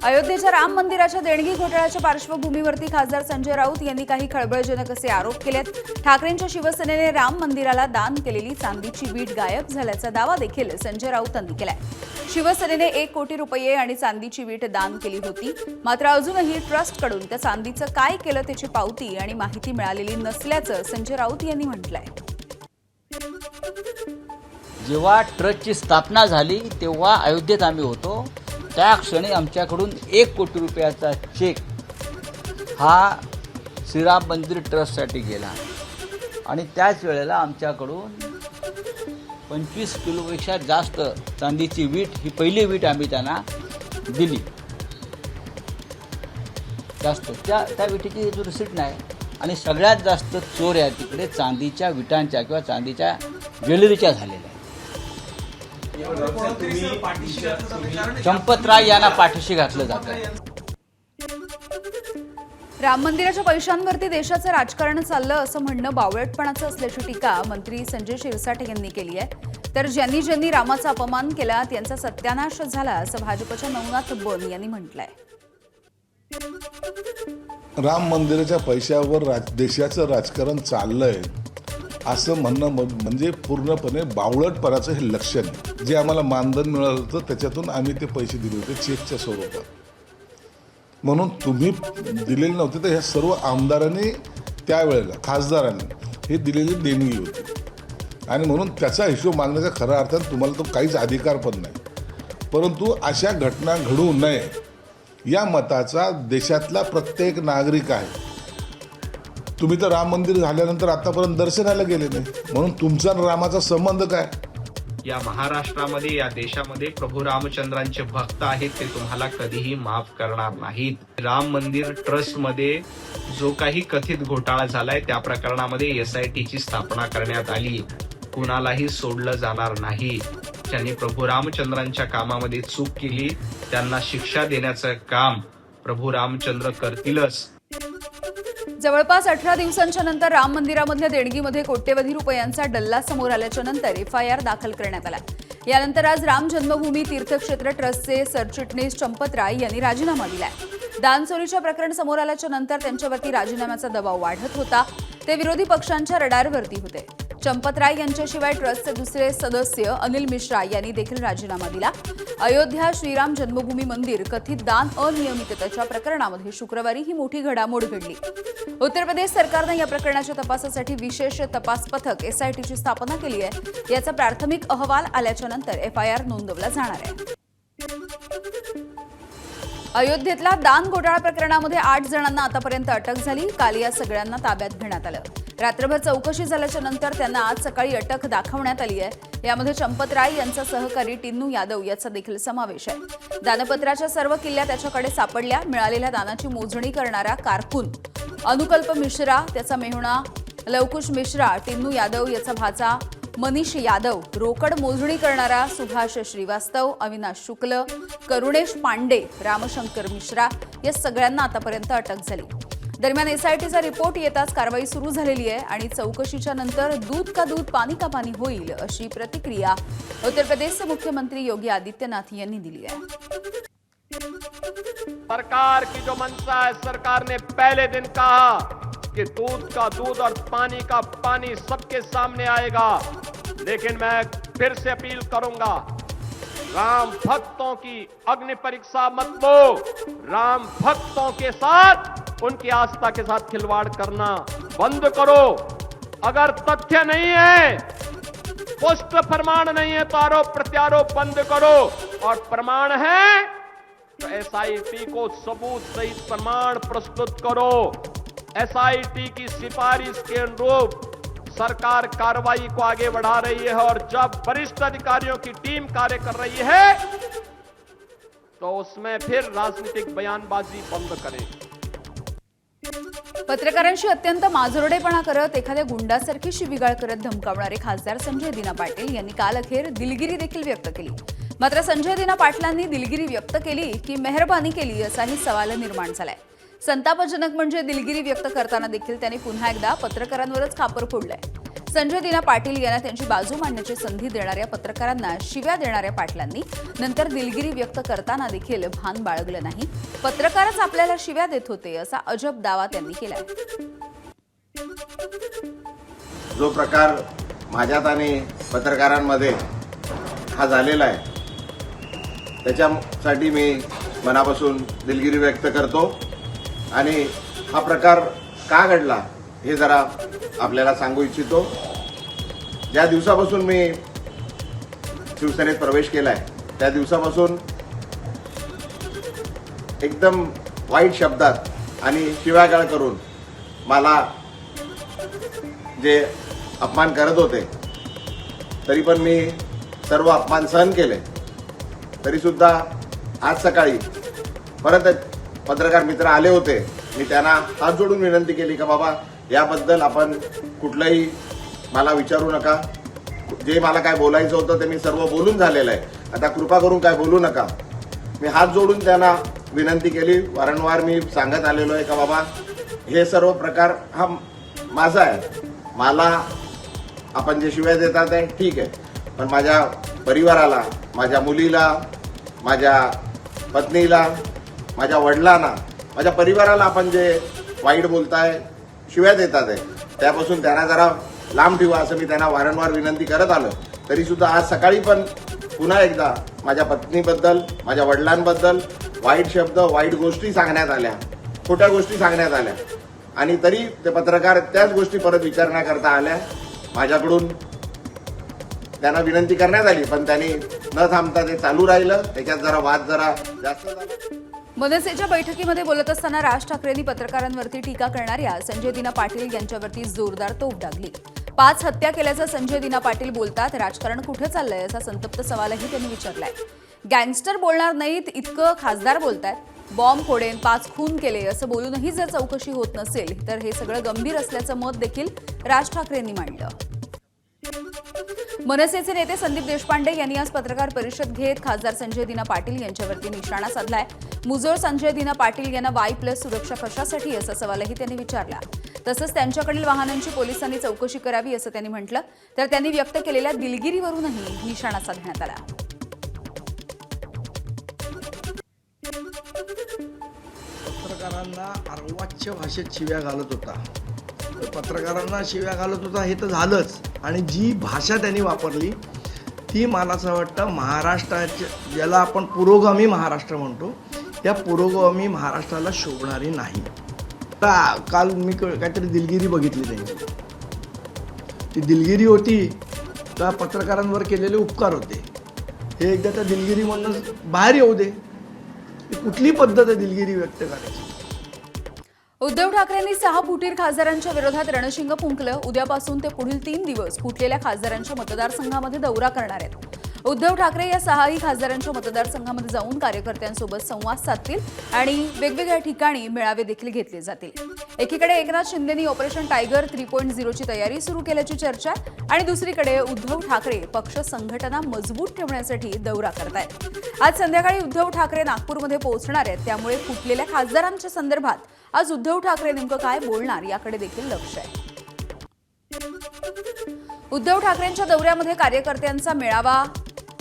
अयोध्येच्या राम मंदिराच्या देणगी घोटाळ्याच्या पार्श्वभूमीवरती खासदार संजय राऊत यांनी काही खळबळजनक असे आरोप केलेत। ठाकरेंच्या शिवसेनेने राम मंदिराला दान केलेली चांदीची वीट गायब झाल्याचा दावा देखील संजय राऊतांनी केलाय। शिवसेनेने 1 कोटी रुपये आणि चांदीची वीट दान केली होती, मात्र अजूनही ट्रस्टकडून त्या चांदीचं काय केलं त्याची पावती आणि माहिती मिळालेली नसल्याचं संजय राऊत यांनी म्हटलंय। जेव्हा ट्रस्टची स्थापना झाली तेव्हा अयोध्येत आम्ही होतो, त्या क्षणी आमच्याकडून 1 कोटी रुपयाचा चेक हा श्रीराम मंदिर ट्रस्टसाठी गेला आणि त्याच वेळेला आमच्याकडून 25 किलोपेक्षा जास्त चांदीची वीट, ही पहिली वीट आम्ही त्यांना दिली। जास्त त्या विटीची जो रिसिप्ट नाही आणि सगळ्यात जास्त चोऱ्या तिकडे चांदीच्या विटांच्या किंवा चांदीच्या ज्वेलरीच्या झालेल्या आहेत। चंपतराय यांना पाठीशी घातलं जातं। राम मंदिराच्या पैशांवरती देशाचं राजकारण चाललं असं म्हणणं बावळटपणाचं असल्याची टीका मंत्री संजय शिरसाट यांनी केली आहे। तर ज्यांनी रामाचा अपमान केला त्यांचा सत्यानाश झाला असं भाजपच्या नवनाथ बन यांनी म्हटलंय। राम मंदिराच्या पैशावर देशाचं राजकारण चाललंय असं म्हणणं म्हणजे पूर्णपणे बावळटपणाचं हे लक्षण आहे। जे आम्हाला मानधन मिळालं होतं त्याच्यातून आम्ही ते पैसे दिले होते चेकच्या स्वरूपात, म्हणून तुम्ही दिलेले नव्हते। तर ह्या सर्व आमदारांनी त्यावेळेला खासदारांनी हे दिलेली देणगी होती आणि म्हणून त्याचा हिशोब मागण्याचा खऱ्या अर्थानं तुम्हाला तो काहीच अधिकार पण नाही। परंतु अशा घटना घडू नये या मताचा देशातला प्रत्येक नागरिक आहे। तुम्ही तर राम मंदिर झाल्यानंतर आतापर्यंत दर्शनाला गेले नाही, म्हणून तुमचा आणि रामाचा संबंध काय? या महाराष्ट्रामध्ये, या देशामध्ये प्रभू रामचंद्रांचे भक्त आहेत, ते तुम्हाला कधीही माफ करणार नाहीत। राम मंदिर ट्रस्टमध्ये जो काही कथित घोटाळा झालाय त्या प्रकरणामध्ये SIT ची स्थापना करण्यात आली। कुणालाही सोडलं जाणार नाही। ज्यांनी प्रभू रामचंद्रांच्या कामामध्ये चूक केली त्यांना शिक्षा देण्याचं काम प्रभू रामचंद्र करतीलच। जवळपास 18 दिवसांच्या नंतर राम मंदिरामधल्या देणगीमध्ये कोट्यवधी रुपयांचा डल्ला समोर आल्याच्या नंतर FIR दाखल करण्यात आला। यानंतर आज राम जन्मभूमी तीर्थक्षेत्र ट्रस्टचे सरचिटणीस चंपतराय यांनी राजीनामा दिलाय। दान चोरीच्या प्रकरण समोर आल्याच्या नंतर त्यांच्यावरती राजीनाम्याचा दबाव वाढत होता। ते विरोधी पक्षांच्या रडारवरती होते। चंपतराय यांच्याशिवाय ट्रस्टचे दुसरे सदस्य अनिल मिश्रा यांनी देखील राजीनामा दिला। अयोध्या श्रीराम जन्मभूमी मंदिर कथित दान अनियमिततेच्या प्रकरणामध्ये शुक्रवारी ही मोठी घडामोड घडली। उत्तर प्रदेश सरकारने या प्रकरणाच्या तपासासाठी विशेष तपास पथक SIT ची स्थापना केली आहे। याचा प्राथमिक अहवाल आल्याच्या नंतर FIR नोंदवला जाणार आहे। अयोध्येतला दान घोटाळा प्रकरणामध्ये 8 जणांना आतापर्यंत अटक झाली। काल या सगळ्यांना ताब्यात घेण्यात आलं। रात्रभर चौकशी झाल्याच्या नंतर त्यांना आज सकाळी अटक दाखवण्यात आली आहे। यामध्ये चंपतराय यांचा सहकारी टिन्नू यादव याचा देखील समावेश आहे। दानपत्राच्या सर्व किल्ल्या त्याच्याकडे सापडल्या। मिळालेल्या दानाची मोजणी करणारा कारकून अनुकल्प मिश्रा, त्याचा मेहुणा लवकुश मिश्रा, टिन्नू यादव याचा भाचा मनीष यादव, रोकड मोजणी करणारा सुभाष श्रीवास्तव, अविनाश शुक्ल, करुणेश पांडे, रामशंकर मिश्रा या सगळ्यांना आतापर्यंत अटक झाली। दरम्यान SITचा रिपोर्ट येताच कारवाई सुरू झालेली आहे आणि चौकशीच्या नंतर दूध का दूध पानी का पानी होईल अशी प्रतिक्रिया उत्तर प्रदेशचे मुख्यमंत्री योगी आदित्यनाथ यांनी दिली आहे। सरकार की जो मंशा है, सरकार ने पहले दिन कहा कि दूध का दूध और पानी का पानी सबके सामने आएगा, लेकिन मैं फिर से अपील करूंगा, राम भक्तों की अग्नि परीक्षा मत लो। राम भक्तों के साथ, उनकी आस्था के साथ खिलवाड़ करना बंद करो। अगर तथ्य नहीं है, पुष्ट प्रमाण नहीं है तो आरोप प्रत्यारोप बंद करो, और प्रमाण है तो SIT को सबूत सहित प्रमाण प्रस्तुत करो। SIT की सिफारिश के अनुरूप सरकार कार्रवाई को आगे बढ़ा रही है, और जब वरिष्ठ अधिकारियों की टीम कार्य कर रही है तो उसमें फिर राजनीतिक बयानबाजी बंद करें। पत्रकारांशी अत्यंत माजोरडेपणा करत एखाद्या गुंडासारखी शिवीगाळ करत धमकावणारे खासदार संजय दिना पाटील यांनी काल अखेर दिलगिरी देखील व्यक्त केली। मात्र संजय दिना पाटलांनी दिलगिरी व्यक्त केली की मेहरबानी केली असाही सवाल निर्माण झालाय। संतापजनक म्हणजे दिलगिरी व्यक्त करताना देखील त्यांनी पुन्हा एकदा पत्रकारांवरच खापर फोडलंय। संजय दिना पाटील यांना त्यांची बाजू मांडण्याची संधी देणाऱ्या पत्रकारांना शिव्या देणाऱ्या पाटलांनी नंतर दिलगिरी व्यक्त करताना देखील भान बाळगलं नाही. पत्रकारच आपल्याला शिव्या देत होते असा अजब दावा त्यांनी केलाय. जो प्रकार माझ्यात आणि पत्रकारांमध्ये हा झालेला आहे त्याच्यासाठी मी मनापासून दिलगिरी व्यक्त करतो आणि हा प्रकार का घडला हे जरा आपल्याला सांगू इच्छितो. ज्या दिवसापासून मी शिवसेनेत प्रवेश केलाय त्या दिवसापासून एकदम वाईट शब्दात आणि शिव्यागाळ करून मला जे अपमान करत होते तरी पण मी सर्व अपमान सहन केले. तरीसुद्धा आज सकाळी परत पत्रकार मित्र आले होते. मी त्यांना हात जोडून विनंती केली का बाबा याबद्दल आपण कुठलंही मला विचारू नका. जे मला काय बोलायचं होतं ते मी सर्व बोलून झालेलं आहे. आता कृपा करून काय बोलू नका. मी हात जोडून त्यांना विनंती केली. वारंवार मी सांगत आलेलो आहे का बाबा हे सर्व प्रकार हा माझा आहे. मला आपण जे शिव्या देतात आहे ठीक आहे, पण माझ्या परिवाराला, माझ्या मुलीला, माझ्या पत्नीला, माझ्या वडिलांना, माझ्या परिवाराला आपण जे वाईट बोलताय, शिव्या देतात आहे त्यापासून त्यांना जरा लांब ठेवा असं मी त्यांना वारंवार विनंती करत आलो. तरीसुद्धा आज सकाळी पण पुन्हा एकदा माझ्या पत्नीबद्दल, माझ्या वडिलांबद्दल वाईट शब्द, वाईट गोष्टी सांगण्यात आल्या, खोट्या गोष्टी सांगण्यात आल्या आणि तरी ते पत्रकार त्याच गोष्टी परत विचारण्याकरता आल्या. माझ्याकडून त्यांना विनंती करण्यात आली पण त्यांनी न थांबता ते चालू राहिलं. त्याच्यात जरा वाद जरा जास्त झाला. मनसेच्या बैठकीमध्ये बोलत असताना राज ठाकरेंनी पत्रकारांवरती टीका करणाऱ्या संजय दिना पाटील यांच्यावरती जोरदार तोफ डागली. 5 हत्या केल्याचं संजय दिना पाटील बोलतात. राजकारण कुठे चाललंय असा संतप्त सवालही त्यांनी विचारलाय. गँगस्टर बोलणार नाहीत इतकं खासदार बोलतायत. बॉम्ब फोडेन, 5 खून केले असं बोलूनही जर चौकशी होत नसेल तर हे सगळं गंभीर असल्याचं मत देखील राज ठाकरेंनी मांडलं. मनसेचे नेते संदीप देशपांडे यांनी आज पत्रकार परिषद घेत खासदार संजय दिना पाटील यांच्यावरती निशाणा साधलाय. मुजोर संजय दिना पाटील यांना Y+ सुरक्षा कशासाठी असा सवालही त्यांनी विचारला. तसंच त्यांच्याकडील वाहनांची पोलिसांनी चौकशी करावी असं त्यांनी म्हटलं. तर त्यांनी व्यक्त केलेल्या दिलगिरीवरूनही निशाणा साधण्यात आला. पत्रकारांना अर्वाच्य भाषेत शिव्या घालत होता. पत्रकारांना शिव्या घालत होता हे तर झालंच आणि जी भाषा त्यांनी वापरली ती मला असं वाटतं महाराष्ट्राच्या, ज्याला आपण पुरोगामी महाराष्ट्र म्हणतो, या पुरोगामी महाराष्ट्राला शोभणारी नाही. काल मी काहीतरी दिलगिरी बघितली त्यांची. ती दिलगिरी होती का पत्रकारांवर केलेले उपकार होते. हे एकदा त्या दिलगिरीमधून बाहेर येऊ दे. कुठली पद्धत आहे दिलगिरी व्यक्त करायची. उद्धव ठाकरेंनी 6 फुटीर खासदारांच्या विरोधात रणशिंग फुंकलं. उद्यापासून ते पुढील 3 दिवस फुटलेल्या खासदारांच्या मतदारसंघामध्ये दौरा करणार आहेत. उद्धव ठाकरे या 6ही खासदारांच्या मतदारसंघामध्ये जाऊन कार्यकर्त्यांसोबत संवाद साधतील आणि वेगवेगळ्या ठिकाणी मेळावे देखील घेतले जातील. एकीकडे एकनाथ शिंदेंनी ऑपरेशन टायगर 3.0 ची तयारी सुरू केल्याची चर्चा आणि दुसरीकडे उद्धव ठाकरे पक्ष संघटना मजबूत ठेवण्यासाठी दौरा करतायत. आज संध्याकाळी उद्धव ठाकरे नागपूरमध्ये पोहोचणार आहेत. त्यामुळे फुटलेल्या खासदारांच्या संदर्भात आज उद्धव ठाकरे नेमकं काय बोलणार याकडे देखील लक्ष आहे. उद्धव ठाकरेंच्या दौऱ्यामध्ये कार्यकर्त्यांचा मेळावा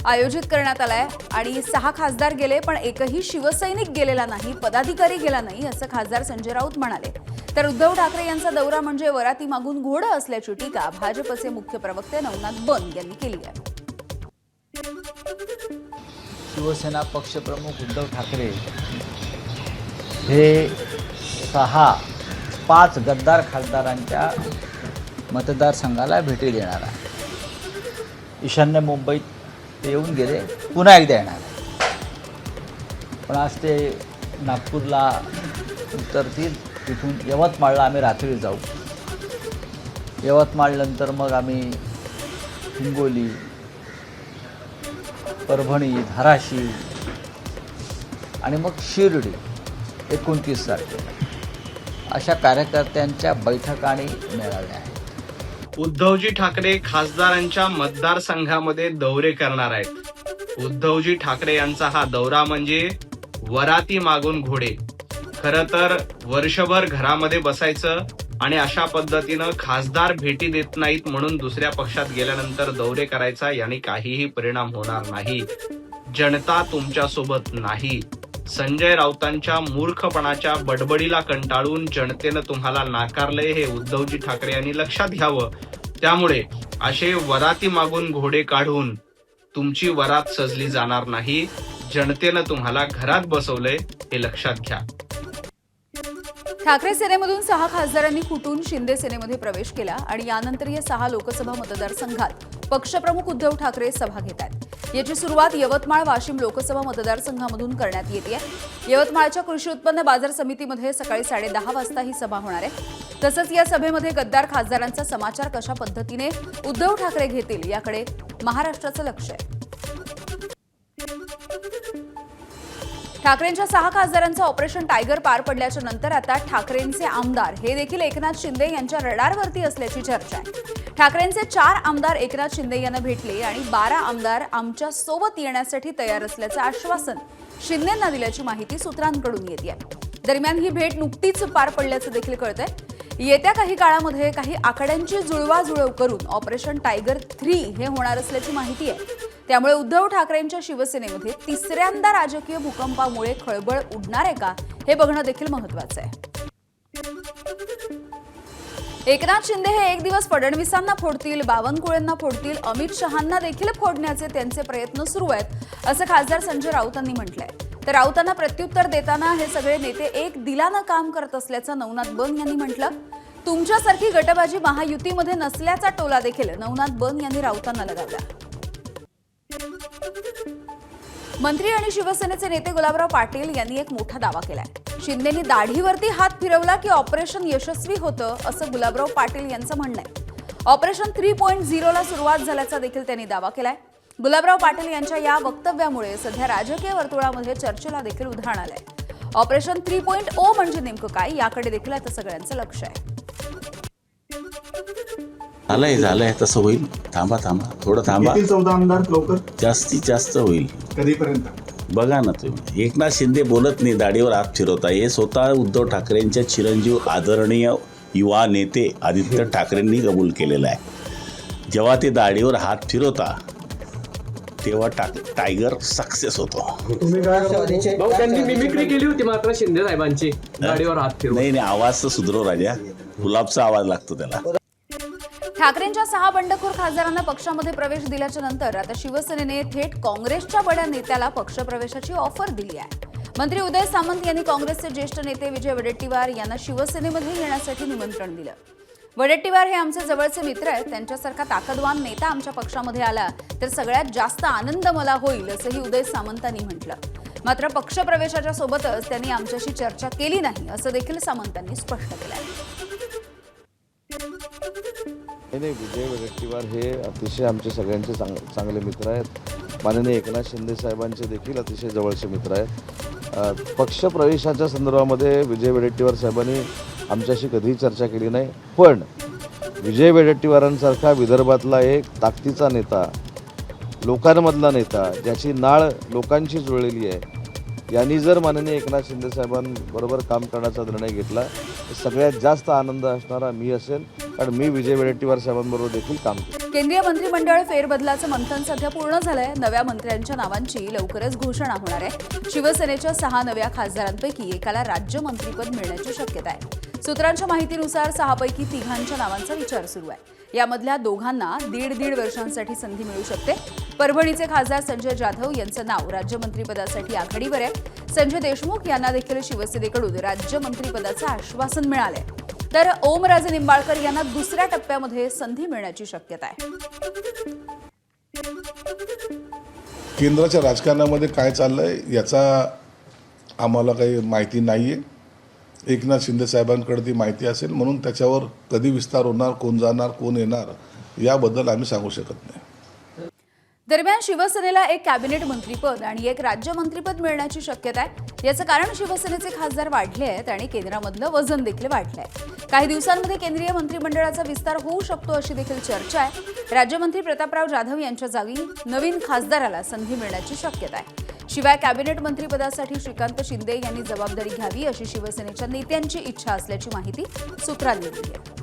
आयोजित करण्यात आलाय आणि 6 खासदार गेले पण एकही शिवसैनिक गेलेला नाही, पदाधिकारी गेला नाही असं खासदार संजय राऊत म्हणाले. तर उद्धव ठाकरे यांचा दौरा म्हणजे वराती मागून घोडं असल्याची टीका भाजपचे मुख्य प्रवक्ते नवनाथ बन यांनी केली आहे. शिवसेना पक्षप्रमुख उद्धव ठाकरे हे 5 गद्दार खासदारांच्या मतदारसंघाला भेटी देणार आहे. ईशान्य मुंबईत ते येऊन गेले, पुन्हा एकदा येणार आहे. पण आज ते नागपूरला उतरतील. तिथून यवतमाळला आम्ही रात्री जाऊ. यवतमाळनंतर मग आम्ही हिंगोली, परभणी, धाराशिव आणि मग शिर्डी 29 तारखेला अशा कार्यकर्त्यांच्या बैठका आणि मेळावे आहेत. उद्धवजी ठाकरे खासदारांच्या मतदारसंघामध्ये दौरे करणार आहेत. उद्धवजी ठाकरे यांचा हा दौरा म्हणजे वराती मागून घोडे. खरं तर वर्षभर घरामध्ये बसायचं, आणि अशा पद्धतीनं खासदार भेटी देत नाहीत म्हणून दुसऱ्या पक्षात गेल्यानंतर दौरे करायचा याने काहीही परिणाम होणार नाही. जनता तुमच्यासोबत नाही. संजय राऊतांच्या मूर्खपणाच्या बडबडीला कंटाळून जनतेनं तुम्हाला नाकारलंय हे उद्धवजी ठाकरे यांनी लक्षात घ्यावं. त्यामुळे असे वराती मागून घोडे काढून तुमची वरात सजली जाणार नाही. जनतेनं तुम्हाला घरात बसवलंय हे लक्षात घ्या. ठाकरे सेनेमधून 6 खासदारांनी फुटून शिंदे सेनेमध्ये प्रवेश केला आणि यानंतर या 6 लोकसभा मतदारसंघात पक्षप्रमुख उद्धव ठाकरे सभा घेत आहेत. याची सुरुवात यवतमाळ वाशिम लोकसभा मतदारसंघामधून करण्यात येते. यवतमाळच्या कृषी उत्पन्न बाजार समितीमध्ये सकाळी 10:30 वाजता ही सभा होणार आहे. तसंच या सभेमध्ये गद्दार खासदारांचा समाचार कशा पद्धतीने उद्धव ठाकरे घेतील याकडे महाराष्ट्राचं लक्ष आहे. ठाकरेंच्या 6 खासदारांचं ऑपरेशन टायगर पार पडल्याच्या नंतर आता ठाकरेंचे आमदार हे देखील एकनाथ शिंदे यांच्या रडारवरती असल्याची चर्चा आहे. ठाकरेंचे 4 आमदार एकनाथ शिंदे यांना भेटले आणि 12 आमदार आमच्या सोबत येण्यासाठी तयार असल्याचं आश्वासन शिंदेंना दिल्याची माहिती सूत्रांकडून येते. दरम्यान ही भेट नुकतीच पार पडल्याचं देखील कळतंय. येत्या काही काळामध्ये काही आकड्यांची जुळवाजुळव करून ऑपरेशन टायगर 3 हे होणार असल्याची माहिती आहे. त्यामुळे उद्धव ठाकरेंच्या शिवसेनेमध्ये तिसऱ्यांदा राजकीय भूकंपामुळे खळबळ उडणार आहे का हे बघणं देखील महत्त्वाचं आहे. एकनाथ शिंदे हे एक दिवस फडणवीसांना फोडतील, बावनकुळेंना फोडतील, अमित शहांना देखील फोडण्याचे त्यांचे प्रयत्न सुरू आहेत असं खासदार संजय राऊतांनी म्हटलंय. तर राऊतांना प्रत्युत्तर देताना हे सगळे नेते एक दिलानं काम करत असल्याचं नवनाथ बन यांनी म्हटलं. तुमच्यासारखी गटबाजी महायुतीमध्ये नसल्याचा टोला देखील नवनाथ बन यांनी राऊतांना लगावला. मंत्री आणि शिवसेनेचे नेते गुलाबराव पाटील यांनी एक मोठा दावा केलाय. शिंदेनी दाढीवरती हात फिरवला की ऑपरेशन यशस्वी होतं असं गुलाबराव पाटील यांचं म्हणणं आहे. ऑपरेशन 3.0 ला सुरुवात झाल्याचा देखील त्यांनी दावा केलाय. गुलाबराव पाटील यांच्या या वक्तव्यामुळे सध्या राजकीय वर्तुळामध्ये चर्चेला देखील उधाण आलंय. ऑपरेशन 3.0 म्हणजे नेमकं काय याकडे देखील आता सगळ्यांचं लक्ष आहे. झालंय तसं होईल. थांबा थोडं थांबा. 14 आमदार लवकर जास्तीत जास्त होईल. कधीपर्यंत? बघा ना तुम्ही, एकनाथ शिंदे बोलत नाही, दाढीवर हात फिरवता. हे स्वतः उद्धव ठाकरेंच्या चिरंजीव आदरणीय युवा नेते आदित्य ठाकरेंनी कबूल केलेलं आहे. जेव्हा ते दाढीवर हात फिरवता तेव्हा टायगर सक्सेस होतो. तुम्ही काय करता? भाऊ त्यांनी मिमिक्री केली होती मात्र शिंदे साहेबांची गाडीवर हात फिरवून. नाही आवाज तर सुधरव राजा, गुलाबचा आवाज लागतो त्याला. ठाकरेंच्या 6 बंडखोर खासदारांना पक्षामध्ये प्रवेश दिल्याच्या नंतर आता शिवसेनेने थेट काँग्रेसच्या बड्या नेत्याला पक्षप्रवेशाची ऑफर दिली आहे. मंत्री उदय सामंत यांनी काँग्रेसचे ज्येष्ठ नेते विजय वडेट्टीवार यांना शिवसेनेमध्ये येण्यासाठी निमंत्रण दिलं. वडेट्टीवार हे आमचे जवळचे मित्र आहेत. त्यांच्यासारखा ताकदवान नेता आमच्या पक्षामध्ये आला तर सगळ्यात जास्त आनंद मला होईल असंही उदय सामंतांनी म्हटलं. मात्र पक्षप्रवेशाच्या सोबतच त्यांनी आमच्याशी चर्चा केली नाही असं देखील सामंतांनी स्पष्ट केलं आहे. नाही, विजय वडेट्टीवार हे अतिशय आमचे सगळ्यांचे चांगले मित्र आहेत. माननीय एकनाथ शिंदे साहेबांचे देखील अतिशय जवळचे मित्र आहेत. पक्षप्रवेशाच्या संदर्भामध्ये विजय वडेट्टीवार साहेबांनी आमच्याशी कधीही चर्चा केली नाही. पण विजय वडेट्टीवारांसारखा विदर्भातला एक ताकदीचा नेता, लोकांमधला नेता, ज्याची नाळ लोकांशी जुळलेली आहे, यांनी जर माननीय एकनाथ शिंदे साहेबांबरोबर काम करण्याचा निर्णय घेतला तर सगळ्यात जास्त आनंद असणारा मी असेल, कारण मी विजय वडेट्टीवार साहेबांबरोबर देखील काम केलं. केंद्रीय मंत्रिमंडळ फेरबदलाचं मंथन सध्या पूर्ण झालंय. नव्या मंत्र्यांच्या नावांची लवकरच घोषणा होणार आहे. शिवसेनेच्या 6 नव्या खासदारांपैकी एकाला राज्यमंत्रीपद मिळण्याची शक्यता आहे. सूत्रांच्या माहितीनुसार 6 पैकी 3 नावांचा विचार सुरू आहे. यामधल्या 2 दीड वर्षांसाठी संधी मिळू शकते. परभणीचे खासदार संजय जाधव यांचं नाव राज्यमंत्रीपदासाठी आघाडीवर आहे. संजय देशमुख यांना देखील शिवसेनेकडून राज्यमंत्रीपदाचं आश्वासन मिळालंय. तर ओमराजे निंबाळकर यांना दुसऱ्या टप्प्यामध्ये संधी मिळण्याची शक्यता आहे. केंद्राच्या राजकारणामध्ये काय चाललंय याचा आम्हाला काही माहिती नाहीये. एकनाथ शिंदे साहेबांकडे ती माहिती असेल, म्हणून त्याच्यावर कधी विस्तार होणार, कोण जाणार, कोण येणार याबद्दल आम्ही सांगू शकत नाही. दरम्यान शिवसेनेला एक कॅबिनेट मंत्रीपद आणि एक राज्यमंत्रीपद मिळण्याची शक्यता आहे. याचं कारण शिवसेनेचे खासदार वाढले आहेत आणि केंद्रामधलं वजन देखील वाढलंय. काही दिवसांमध्ये केंद्रीय मंत्रिमंडळाचा विस्तार होऊ शकतो अशी देखील चर्चा आहे. राज्यमंत्री प्रतापराव जाधव यांच्या जागी नवीन खासदाराला संधी मिळण्याची शक्यता आहे. शिवाय कॅबिनेट मंत्रिपदासाठी श्रीकांत शिंदे यांनी जबाबदारी घ्यावी अशी शिवसेनेच्या नेत्यांची इच्छा असल्याची माहिती सूत्रांनी दिली आहे.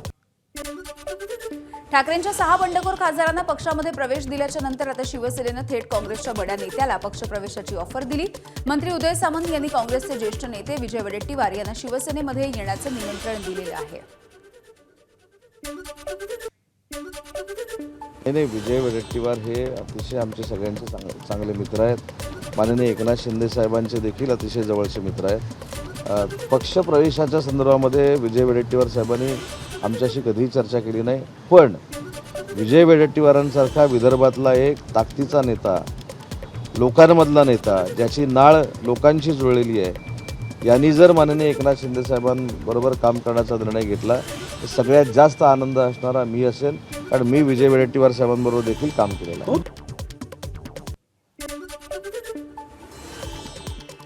ठाकरेंच्या 6 बंडखोर खासदारांना पक्षामध्ये प्रवेश दिल्याच्या नंतर आता शिवसेनेनं थेट काँग्रेसच्या बड्या नेत्याला पक्षप्रवेशाची ऑफर दिली. मंत्री उदय सामंत यांनी काँग्रेसचे ज्येष्ठ नेते विजय वडेट्टीवार यांना शिवसेनेमध्ये येण्याचं निमंत्रण दिलेलं आहे. नाही, विजय वडेट्टीवार हे अतिशय आमचे सगळ्यांचे चांगले मित्र आहेत. माननीय एकनाथ शिंदे साहेबांचे देखील अतिशय जवळचे मित्र आहेत. पक्षप्रवेशाच्या संदर्भामध्ये विजय वडेट्टीवार साहेबांनी आमच्याशी कधीही चर्चा केली नाही. पण विजय वडेट्टीवारांसारखा विदर्भातला एक ताकदीचा नेता, लोकांमधला नेता, ज्याची नाळ लोकांशी जुळलेली आहे, यांनी जर माननीय एकनाथ शिंदे साहेबांबरोबर काम करण्याचा निर्णय घेतला तर सगळ्यात जास्त आनंद असणारा मी असेल, कारण मी विजय वडेट्टीवार साहेबांबरोबर देखील काम केलेलं आहे.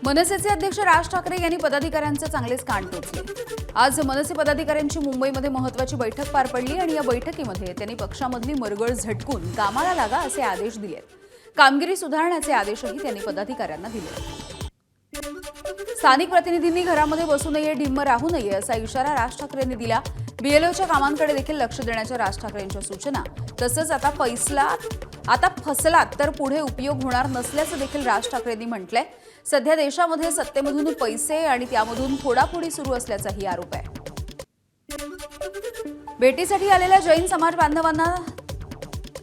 मनसेचे अध्यक्ष राज ठाकरे यांनी पदाधिकाऱ्यांचे चांगलेच कान टोचले. आज मनसे पदाधिकाऱ्यांची मुंबईमध्ये महत्त्वाची बैठक पार पडली आणि या बैठकीमध्ये त्यांनी पक्षामधली मरगळ झटकून कामाला लागा असे आदेश दिलेत. कामगिरी सुधारण्याचे आदेशही त्यांनी पदाधिकाऱ्यांना दिले. स्थानिक प्रतिनिधींनी घरामध्ये बसू नये, ढिम्म राहू नये असा इशारा राज ठाकरेंनी दिला. बीएलओच्या कामांकडे देखील लक्ष देण्याच्या राज ठाकरेंच्या सूचना. तसंच आता फसलात तर पुढे उपयोग होणार नसल्याचं देखील राज ठाकरेंनी म्हटलंय. सध्या देशामध्ये सत्तेमधून पैसे आणि त्यामधून फोडाफोडी सुरू असल्याचाही आरोप आहे. भेटीसाठी आलेल्या जैन समाज बांधवांना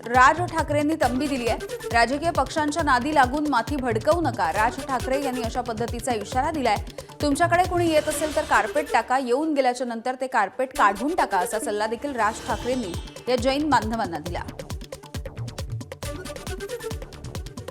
राज ठाकरेंनी तंबी दिली आहे. राजकीय पक्षांच्या नादी लागून माथी भडकवू नका, राज ठाकरे यांनी अशा पद्धतीचा इशारा दिलाय. तुमच्याकडे कोणी येत असेल तर कार्पेट टाका, येऊन गेल्याच्या नंतर ते कार्पेट काढून टाका असा सल्ला देखील राज ठाकरेंनी या जैन बांधवांना दिला.